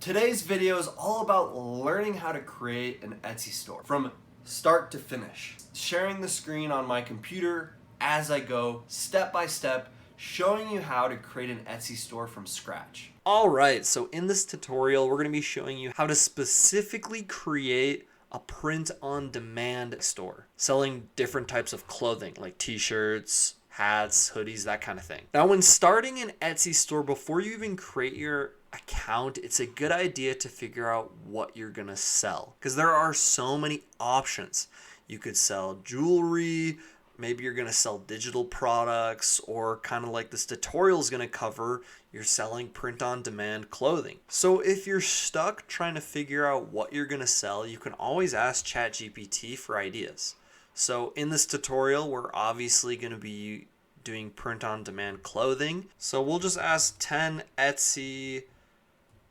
Today's video is all about learning how to create an Etsy store from start to finish. Sharing the screen on my computer as I go, step by step, showing you how to create an Etsy store from scratch. Alright, so in this tutorial, we're going to be showing you how to specifically create a print-on-demand store, selling different types of clothing like t-shirts, hats, hoodies, that kind of thing. Now, when starting an Etsy store, before you even create your account, it's a good idea to figure out what you're going to sell, because there are so many options. You could sell jewelry, maybe you're going to sell digital products, or kind of like this tutorial is going to cover, you're selling print-on-demand clothing. So if you're stuck trying to figure out what you're going to sell, you can always ask Chat GPT for ideas. So in this tutorial, we're obviously going to be doing print-on-demand clothing. So we'll just ask 10 Etsy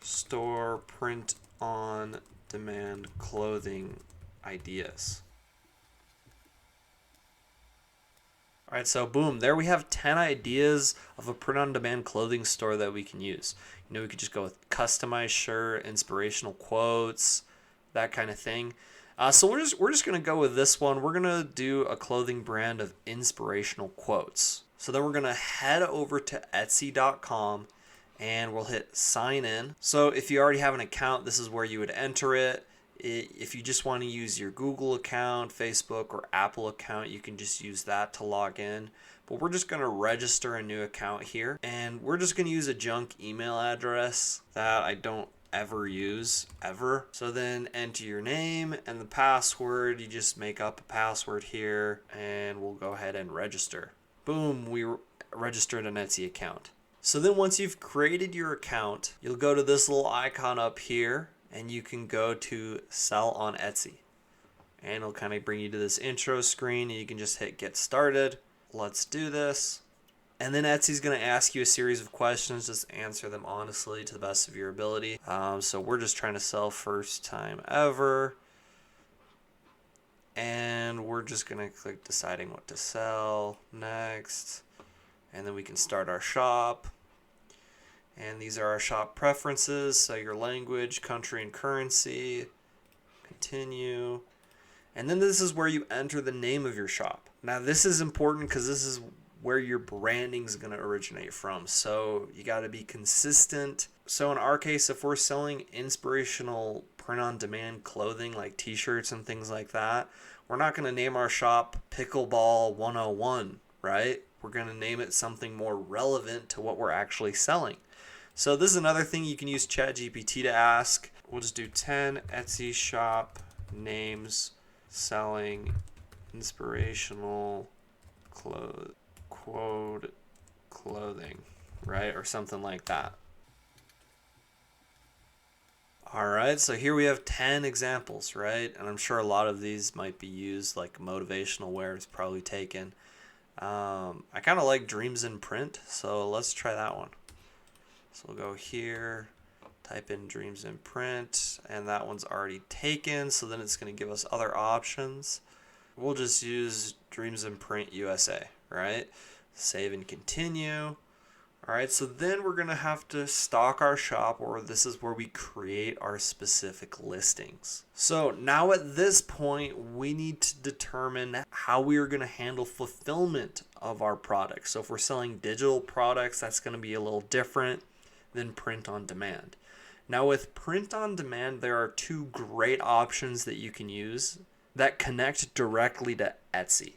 store print-on-demand clothing ideas. All right, so boom, there we have 10 ideas of a print-on-demand clothing store that we can use. We could just go with customized shirt, inspirational quotes, that kind of thing. So we're just gonna go with this one. We're gonna do a clothing brand of inspirational quotes. So then we're gonna head over to Etsy.com and we'll hit sign in. So if you already have an account, this is where you would enter it. If you just want to use your Google account, Facebook, or Apple account, you can just use that to log in. But we're just going to register a new account here. And we're just going to use a junk email address that I don't ever use, ever. So then enter your name and the password. You just make up a password here and we'll go ahead and register. Boom, we registered an Etsy account. So then once you've created your account, you'll go to this little icon up here and you can go to sell on Etsy. And it'll kind of bring you to this intro screen and you can just hit get started. Let's do this. And then Etsy's going to ask you a series of questions. Just answer them honestly to the best of your ability. So we're just trying to sell first time ever. And we're just going to click deciding what to sell. Next. And then we can start our shop. And these are our shop preferences. So your language, country, and currency. Continue. And then this is where you enter the name of your shop. Now this is important because this is where your branding is going to originate from. So you got to be consistent. So in our case, if we're selling inspirational print-on-demand clothing like t-shirts and things like that, we're not going to name our shop Pickleball 101, right? We're going to name it something more relevant to what we're actually selling. So this is another thing you can use Chat GPT to ask. We'll just do 10 Etsy shop names selling inspirational clothing, right? Or something like that. All right, so here we have 10 examples, right? And I'm sure a lot of these might be used, like motivational wear is probably taken. I kind of like dreams in print, so let's try that one. So we'll go here, type in dreams in print, and that one's already taken, so then it's going to give us other options. We'll just use dreams in print USA, right? Save and continue. All right, so then we're going to have to stock our shop, or this is where we create our specific listings. So now at this point, we need to determine how we are going to handle fulfillment of our products. So if we're selling digital products, that's going to be a little different than print on demand. Now with print on demand, there are two great options that you can use that connect directly to Etsy.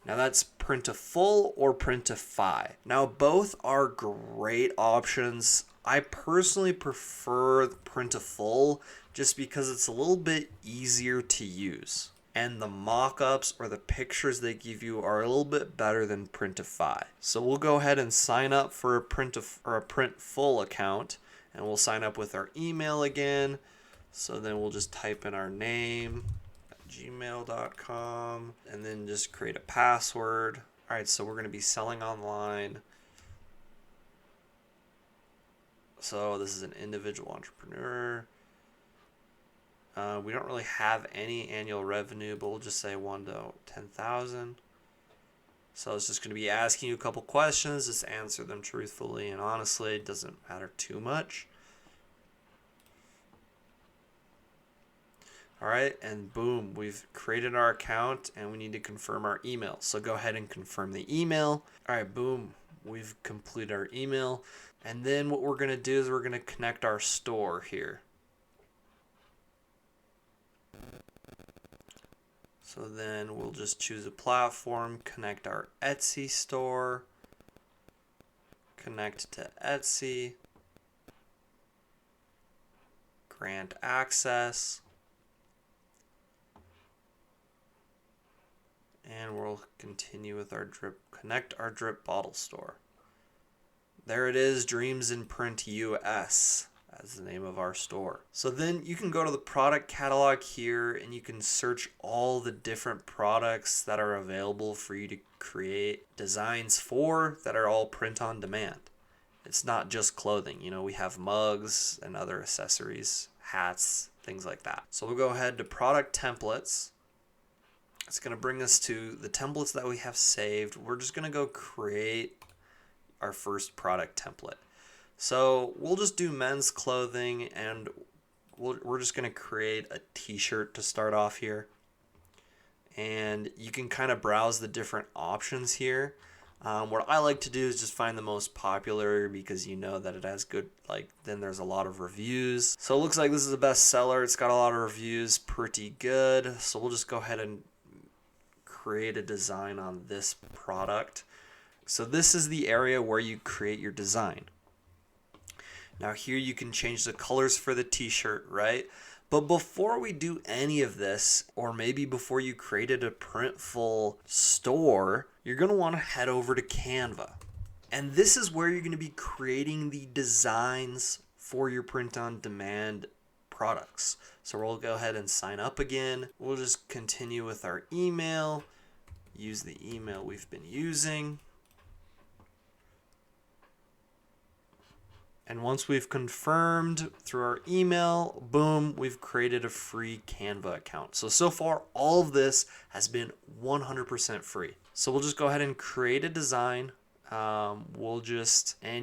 Now that's print to full or print to fi. Now both are great options. I personally prefer print to full just because it's a little bit easier to use. And the mock-ups or the pictures they give you are a little bit better than print to fi. So we'll go ahead and sign up for a print full account, and we'll sign up with our email again. So then we'll just type in our name, gmail.com, and then just create a password. All right, so we're going to be selling online. So this is an individual entrepreneur. We don't really have any annual revenue, but we'll just say 1 to 10,000. So it's just going to be asking you a couple questions. Just answer them truthfully and honestly. It doesn't matter too much. All right, and boom, we've created our account and we need to confirm our email. So go ahead and confirm the email. All right, boom, we've completed our email. And then what we're gonna do is we're gonna connect our store here. So then we'll just choose a platform, connect our Etsy store, connect to Etsy, grant access, and we'll continue with our connect our drip bottle store. There it is, Dreams in Print US as the name of our store. So then you can go to the product catalog here and you can search all the different products that are available for you to create designs for that are all print on demand. It's not just clothing, you know, we have mugs and other accessories, hats, things like that. So we'll go ahead to product templates. It's going to bring us to the templates that we have saved. We're just going to go create our first product template. So we'll just do men's clothing, and we're just going to create a t-shirt to start off here. And you can kind of browse the different options here. What I like to do is just find the most popular because you know that it has good, then there's a lot of reviews. So it looks like this is a bestseller. It's got a lot of reviews, pretty good. So we'll just go ahead and create a design on this product. So this is the area where you create your design. Now here you can change the colors for the t-shirt, right? But before we do any of this, or maybe before you created a Printful store, you're going to want to head over to Canva. And this is where you're going to be creating the designs for your print-on-demand products. So we'll go ahead and sign up again. We'll just continue with our email, use the email we've been using. And once we've confirmed through our email, boom, we've created a free Canva account. So far, all of this has been 100% free. So we'll just go ahead and create a design. And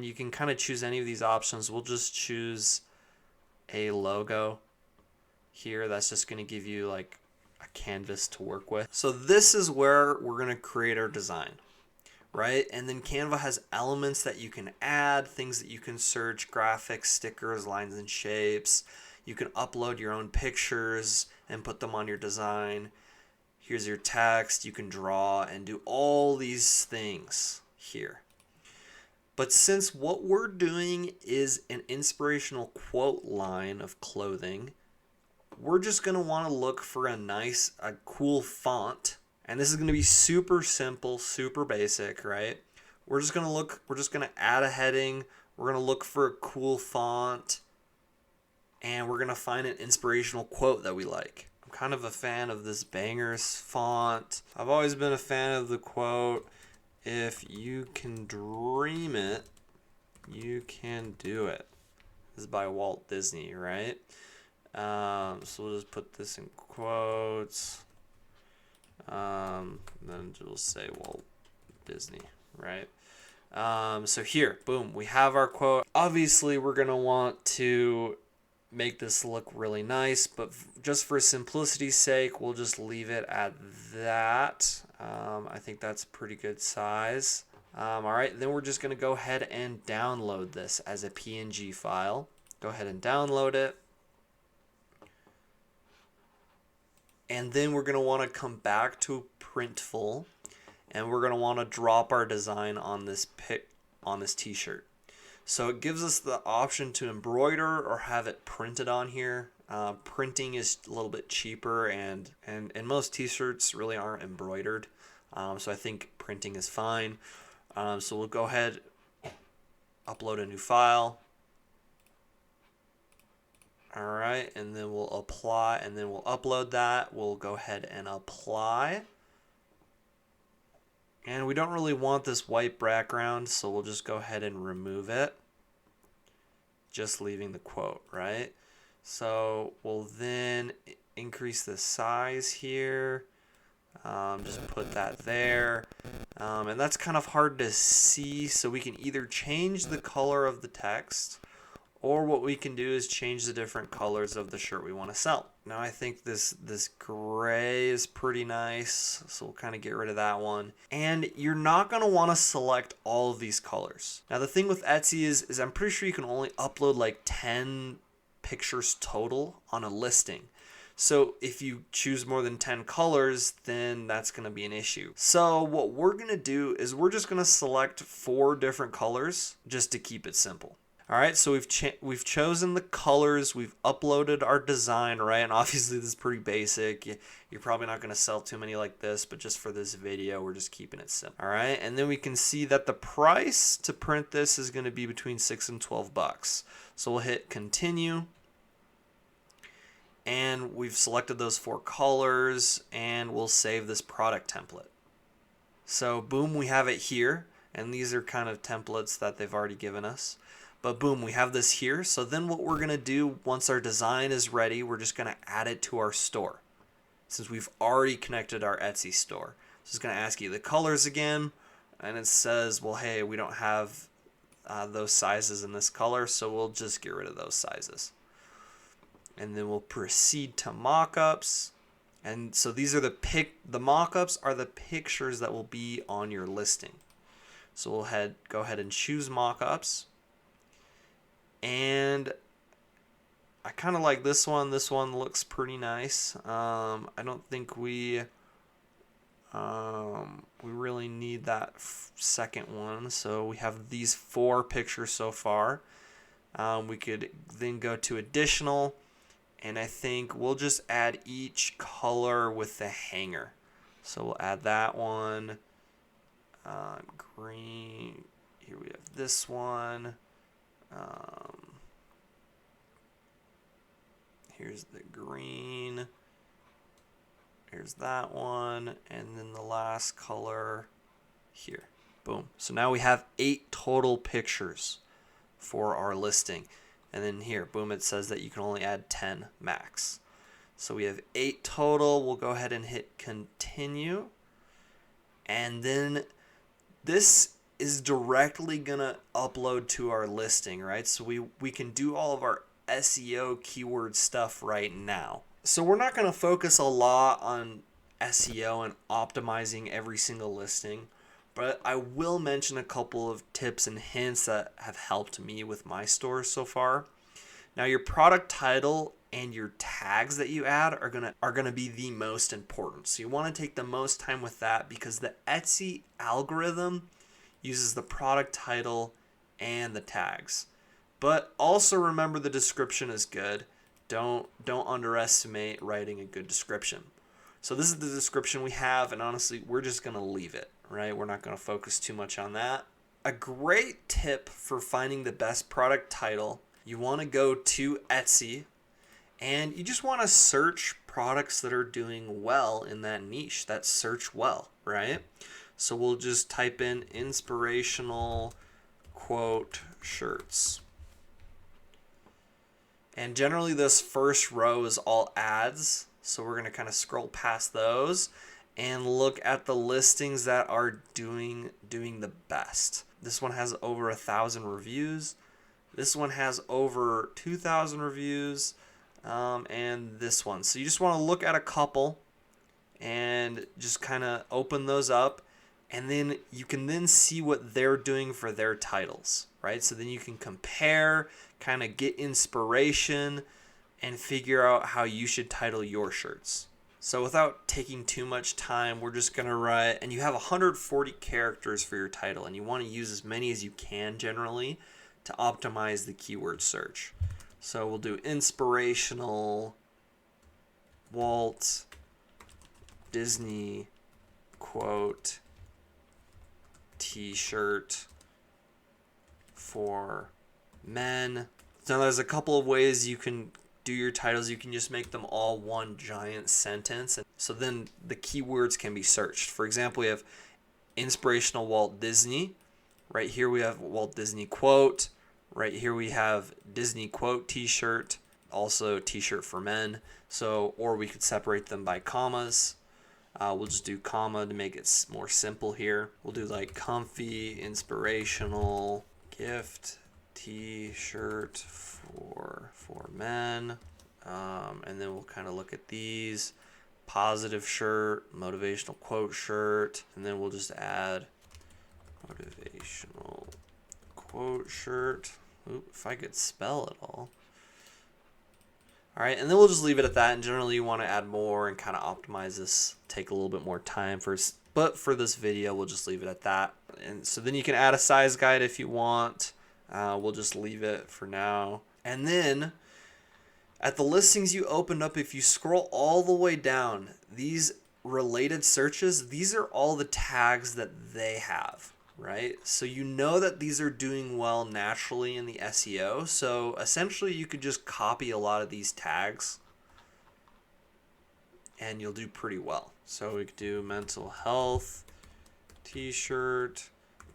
you can kind of choose any of these options. We'll just choose a logo here. That's just going to give you like a canvas to work with. So this is where we're going to create our design. Right? And then Canva has elements that you can add, things that you can search, graphics, stickers, lines and shapes. You can upload your own pictures and put them on your design. Here's your text. You can draw and do all these things here. But since what we're doing is an inspirational quote line of clothing, we're just going to want to look for a cool font. And this is going to be super simple, super basic, right? We're just going to add a heading. We're going to look for a cool font. And we're going to find an inspirational quote that we like. I'm kind of a fan of this Bangers font. I've always been a fan of the quote, "If you can dream it, you can do it." This is by Walt Disney, right? So we'll just put this in quotes. Then we'll say Walt Disney, right? So here, boom, we have our quote. Obviously, we're going to want to make this look really nice, but just for simplicity's sake, we'll just leave it at that. I think that's a pretty good size. All right, then we're just going to go ahead and download this as a PNG file. Go ahead and download it. And then we're going to want to come back to Printful, and we're going to want to drop our design on this t-shirt. So it gives us the option to embroider or have it printed on here. Printing is a little bit cheaper, and most t-shirts really aren't embroidered. So I think printing is fine. So we'll go ahead, upload a new file. All right, and then we'll apply, and then we'll upload that. We'll go ahead and apply. And we don't really want this white background, so we'll just go ahead and remove it. Just leaving the quote, right? So we'll then increase the size here. Just put that there. And that's kind of hard to see, so we can either change the color of the text, Or what we can do is change the different colors of the shirt we want to sell. Now I think this gray is pretty nice, so we'll kind of get rid of that one. And you're not going to want to select all of these colors. Now the thing with Etsy is I'm pretty sure you can only upload like 10 pictures total on a listing. So if you choose more than 10 colors, then that's going to be an issue. So what we're going to do is we're just going to select 4 different colors just to keep it simple. All right, so we've chosen the colors, we've uploaded our design, right? And obviously this is pretty basic. You're probably not going to sell too many like this, but just for this video, we're just keeping it simple. All right, and then we can see that the price to print this is going to be between $6 and $12. So we'll hit continue. And we've selected those 4 colors, and we'll save this product template. So boom, we have it here, and these are kind of templates that they've already given us. But boom, we have this here. So then what we're gonna do once our design is ready, we're just gonna add it to our store. Since we've already connected our Etsy store. So it's gonna ask you the colors again, and it says, well, hey, we don't have those sizes in this color, so we'll just get rid of those sizes. And then we'll proceed to mockups. And so these are the mockups are the pictures that will be on your listing. So we'll go ahead and choose mockups. And I kind of like this one. This one looks pretty nice. I don't think we really need that second one. So we have these 4 pictures so far. We could then go to additional. And I think we'll just add each color with the hanger. So we'll add that one. Green. Here we have this one. Here's the green. Here's that one. And then the last color here. Boom. So now we have 8 total pictures for our listing. And then here, boom, it says that you can only add 10 max. So we have 8 total. We'll go ahead and hit continue. And then this is directly going to upload to our listing, right? So we can do all of our SEO keyword stuff right now. So we're not going to focus a lot on SEO and optimizing every single listing. But I will mention a couple of tips and hints that have helped me with my store so far. Now your product title and your tags that you add are gonna be the most important. So you want to take the most time with that because the Etsy algorithm uses the product title and the tags. But also remember the description is good. Don't underestimate writing a good description. So this is the description we have, and honestly, we're just gonna leave it. Right? We're not going to focus too much on that. A great tip for finding the best product title, you want to go to Etsy and you just want to search products that are doing well in that niche, that search well, right? So we'll just type in inspirational quote shirts. And generally this first row is all ads. So we're going to kind of scroll past those and look at the listings that are doing the best. This one has over 1,000 reviews. This one has over 2,000 reviews. And this one. So you just want to look at a couple and just kind of open those up. And then you can then see what they're doing for their titles, right? So then you can compare, kind of get inspiration, and figure out how you should title your shirts. So without taking too much time, we're just going to write, and you have 140 characters for your title, and you want to use as many as you can generally to optimize the keyword search. So we'll do inspirational Walt Disney quote t-shirt for men. Now there's a couple of ways you can do your titles. You can just make them all one giant sentence. So then the keywords can be searched. For example, we have inspirational Walt Disney. Right here we have Walt Disney quote. Right here we have Disney quote t-shirt. Also t-shirt for men. So, or we could separate them by commas. We'll just do comma to make it more simple here. We'll do like comfy, inspirational, gift, t-shirt for men. And then we'll kind of look at these. Positive shirt, motivational quote shirt, and then we'll just add motivational quote shirt. Oop, if I could spell it all. All right, and then we'll just leave it at that. And generally you want to add more and kind of optimize this, take a little bit more time first. But for this video, we'll just leave it at that. And so then you can add a size guide if you want. We'll just leave it for now. And then at the listings you opened up, if you scroll all the way down, these related searches, these are all the tags that they have, right? So you know that these are doing well naturally in the SEO. So essentially you could just copy a lot of these tags and you'll do pretty well. So we could do mental health, t-shirt,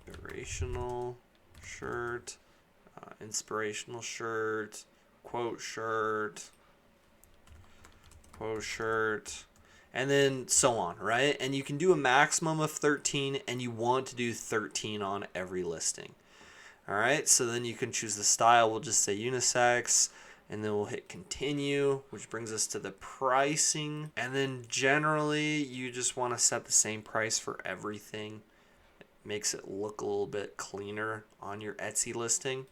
inspirational shirt, inspirational shirt, quote shirt, and then so on, right? And you can do a maximum of 13, and you want to do 13 on every listing. All right, so then you can choose the style. We'll just say unisex, and then we'll hit continue, which brings us to the pricing. And then generally you just want to set the same price for everything. It makes it look a little bit cleaner on your Etsy listing.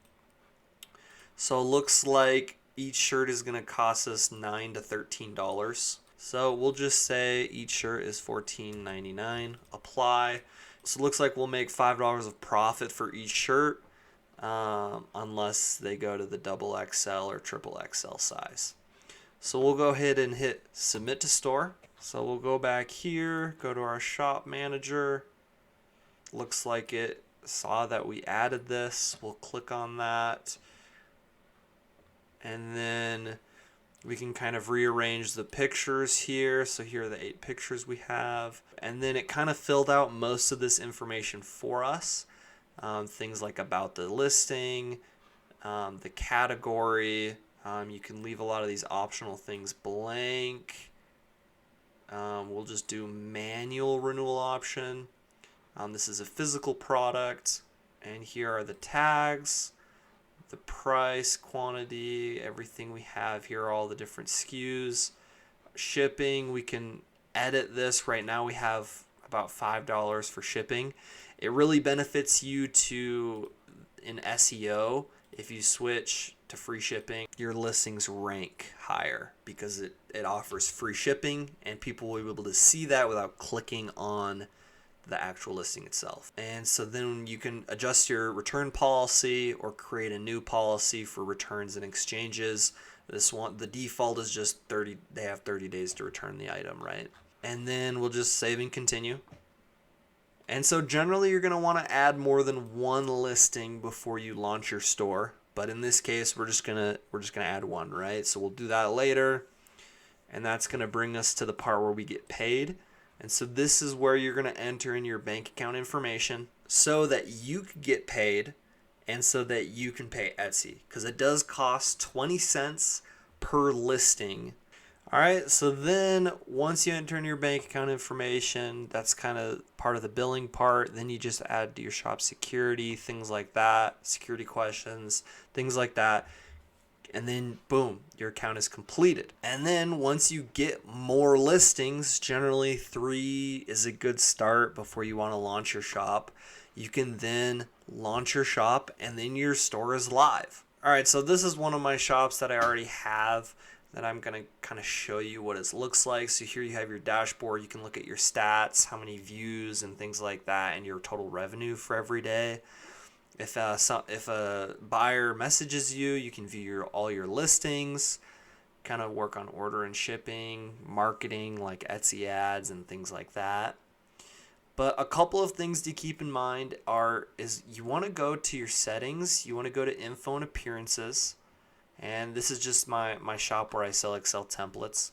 So it looks like each shirt is going to cost us $9 to $13. So we'll just say each shirt is $14.99. Apply. So it looks like we'll make $5 of profit for each shirt, unless they go to the XXL or XXL size. So we'll go ahead and hit submit to store. So we'll go back here, go to our shop manager. Looks like it saw that we added this. We'll click on that. And then we can kind of rearrange the pictures here. So here are the 8 pictures we have. And then it kind of filled out most of this information for us. Things like about the listing, the category. You can leave a lot of these optional things blank. We'll just do manual renewal option. This is a physical product. And here are the tags. The price, quantity, everything we have here, all the different SKUs. Shipping, we can edit this. Right now we have about $5 for shipping. It really benefits you to, in SEO, if you switch to free shipping, your listings rank higher because it offers free shipping and people will be able to see that without clicking on the actual listing itself. And so then you can adjust your return policy or create a new policy for returns and exchanges. This one, the default is just 30, they have 30 days to return the item, right? And then we'll just save and continue. And so generally you're going to want to add more than one listing before you launch your store, but in this case we're just going to add one, right? So we'll do that later. And that's going to bring us to the part where we get paid. And so this is where you're going to enter in your bank account information so that you can get paid and so that you can pay Etsy, because it does cost 20 cents per listing. All right, so then once you enter in your bank account information, that's kind of part of the billing part. Then you just add your shop security, things like that, security questions, things like that. And then boom, your account is completed. And then once you get more listings, generally 3 is a good start before you want to launch your shop. You can then launch your shop and then your store is live. All right, so this is one of my shops that I already have that I'm going to kind of show you what it looks like. So here you have your dashboard. You can look at your stats, how many views and things like that, and your total revenue for every day. If a buyer messages you, you can view all your listings, kind of work on order and shipping, marketing like Etsy ads and things like that. But a couple of things to keep in mind is you want to go to your settings, you want to go to info and appearances, and this is just my shop where I sell Excel templates.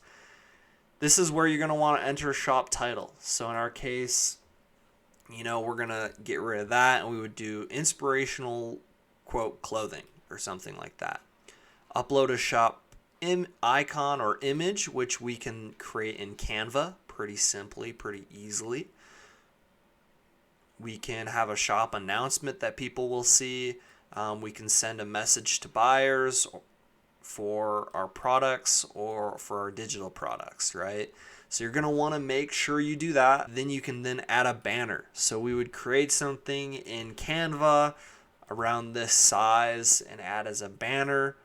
This is where you're going to want to enter a shop title. So in our case, we're going to get rid of that and we would do inspirational quote clothing or something like that. Upload a shop icon or image, which we can create in Canva pretty simply, pretty easily. We can have a shop announcement that people will see. We can send a message to buyers for our products or for our digital products, right? So you're going to want to make sure you do that. Then you can then add a banner. So we would create something in Canva around this size and add as a banner.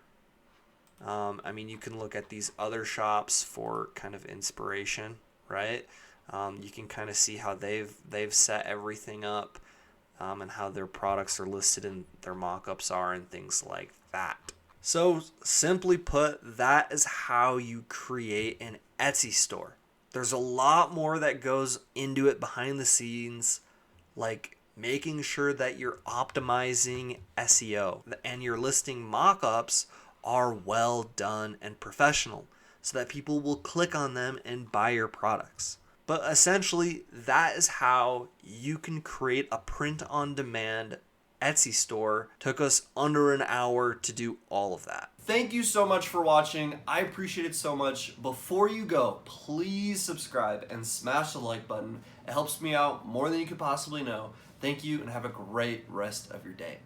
I mean, you can look at these other shops for kind of inspiration, right? You can kind of see how they've set everything up, and how their products are listed and their mock-ups are and things like that. So simply put, that is how you create an Etsy store. There's a lot more that goes into it behind the scenes, like making sure that you're optimizing SEO and your listing mock-ups are well done and professional so that people will click on them and buy your products. But essentially, that is how you can create a print-on-demand Etsy store. Took us under an hour to do all of that. Thank you so much for watching. I appreciate it so much. Before you go, please subscribe and smash the like button. It helps me out more than you could possibly know. Thank you and have a great rest of your day.